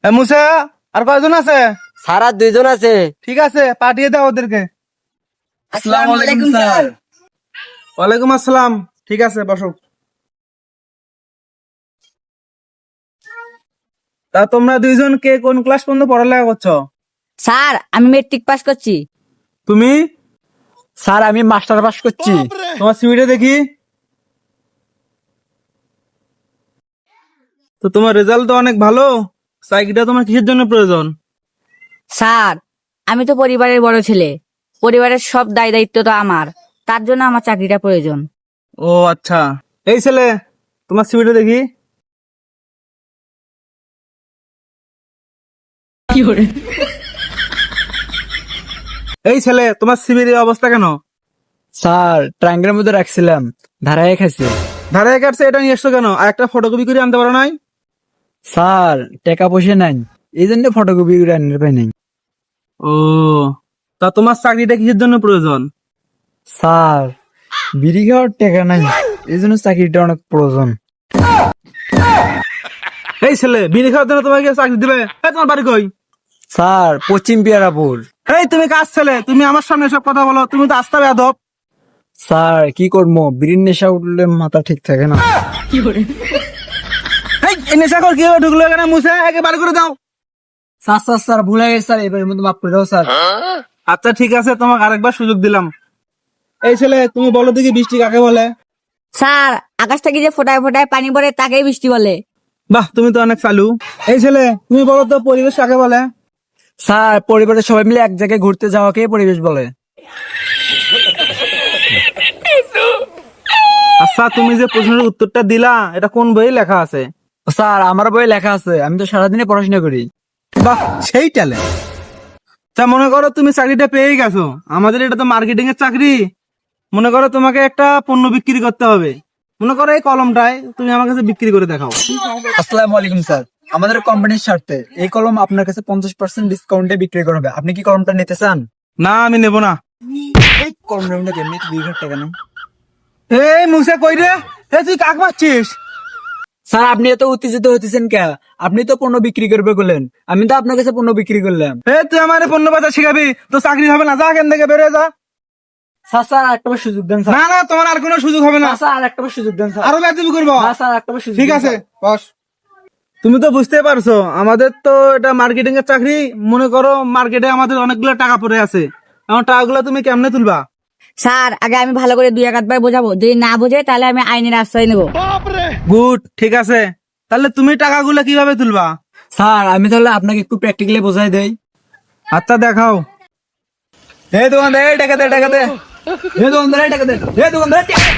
মুসা, আর কয়জন আছে? স্যার আর 2 জন আছে। ঠিক আছে, পাঠিয়ে দাও ওদেরকে। আসসালামু আলাইকুম স্যার। ওয়ালাইকুম আসসালাম। ঠিক আছে, বসো। তা তোমরা দুইজন কে কোন ক্লাস পর্যন্ত পড়ালেখা করছো? স্যার আমি মেট্রিক পাস করছি। তুমি? স্যার আমি মাস্টার পাস করছি। তোমার সিভিটা দেখি। তো তোমার রেজাল্ট তো অনেক ভালো। চাকরিটা তোমার কিসের জন্য প্রয়োজন? স্যার আমি তো পরিবারের বড় ছেলে, পরিবারের সব দায় দায়িত্ব তো আমার, তার জন্য আমার চাকরিটা প্রয়োজন। ও আচ্ছা। এই ছেলে, তোমার সিভিটা দেখি। এই ছেলে, তোমার সিভির এই অবস্থা কেন? স্যার ট্রাঙ্গের মধ্যে রাখছিলাম, ধারায় খাইছে। ধারে কাটছে, এটা নিয়ে এসছো কেন? আর একটা ফটোকপি করে আনতে পারো নাই? স্যার টাকা পয়সা নাই, এই জন্য ফটোকপি করে আনতে পাই নাই। ও, তা তোমার চাকরিটা কিসের জন্য প্রয়োজন? স্যার বিড়ি খাওয়ার টাকা নাই, এই জন্য চাকরিটা অনেক প্রয়োজন। এই ছেলে, বিড়ি খাওয়ার জন্য তোমাকে চাকরি দিবে? এই তোমার বাড়ি কই? স্যার পশ্চিম পিয়ারাপুর। এই তুমি কাজ ছেলে, তুমি আমার সামনে এসব কথা বলো? তুমি তো আস্তা বেয়াদব। স্যার কি করবো, বিড়ির নেশা উঠলে মাথা ঠিক থাকে না। এই নেশা কর কিভাবে ঢুকলো এখানে? মুছে একে বার করে দাও। স্যার স্যার স্যার ভুলে গেছে স্যার, এবার মধ্যে মাফ করে দাও স্যার। আচ্ছা ঠিক আছে, তোমাকে আরেকবার সুযোগ দিলাম। এই ছেলে, তুমি বলো দেখি বৃষ্টি কাকে বলে? স্যার আকাশ থেকে যে ফোটায় ফোটায় পানি পড়ে তাকেই বৃষ্টি বলে। বাহ, তুমি তো অনেক চালু। এই ছেলে, তুমি বলো তো পরিবেশ কাকে বলে? স্যার পরিবারের সবাই মিলে এক জায়গায় ঘুরতে যাওয়াকে পরিবেশ বলে। আচ্ছা, তুমি যে প্রশ্নের উত্তরটা দিলা, এটা কোন বইয়ে লেখা আছে? স্যার আমার বইয়ে লেখা আছে, আমি তো সারাদিনে পড়াশোনা করি। বাহ, সেই ট্যালেন্ট। তা মনে করো তুমি চাকরিটা পেয়ে গেছো, আমাদের এটা তো মার্কেটিং এর চাকরি। মনে করো তোমাকে একটা পণ্য বিক্রি করতে হবে। মনে করো এই কলমটাই তুমি আমার কাছে বিক্রি করে দেখাও। আসসালামু আলাইকুম স্যার, আমাদের কোম্পানির স্বার্থে এই কলম আপনার কাছে 50% ডিসকাউন্টে বিক্রি করা হবে। আপনি কি কলমটা নিতে চান? না, আমি নেব না। এই কলমটা কেমনি 2,000 টাকা নেই। এই মুসে কই রে? তুই কাক মারছিস? স্যার আপনি এত উত্তেজিত হতেছেন কে? আপনি তো পণ্য বিক্রি করবে বললেন, আমি তো আপনার কাছে পণ্য বিক্রি করলাম। তুই আমার পণ্য বাজার শিখাবি? তো চাকরি হবে না, যা এখান থেকে বেরো যা। স্যার স্যার আরেকটা বার সুযোগ দেন স্যার। না না, তোমার আর কোনো সুযোগ হবে না। স্যার আরেকটা বার সুযোগ দেন স্যার। আরো বেয়াদবি করবো। না স্যার আরেকটা বার সুযোগ ঠিক দেন, আছে, স্যার। বস। তুমি তো বুঝতে পারছো, আমাদের তো এটা মার্কেটিং এর চাকরি। মনে করো মার্কেটে আমাদের অনেকগুলো টাকা পড়ে আছে, আমার টাকাগুলো তুমি কেমনে তুলবা? স্যার আগে আমি ভালো করে 2-1 বার বোঝাবো, যদি না বোঝে তাহলে আমি আইনের আশ্রয় নেবো। গুড, ঠিক আছে। তাহলে তুমি টাকাগুলো কিভাবে তুলবা? স্যার আমি তাহলে আপনাকে একটু প্র্যাকটিক্যালি বোঝাই দেই। আচ্ছা দেখাও। এই দোকানদার টাকা দে, টাকা দে। এই দোকানদার টাকা দে, এই দোকানদার টাকা দে।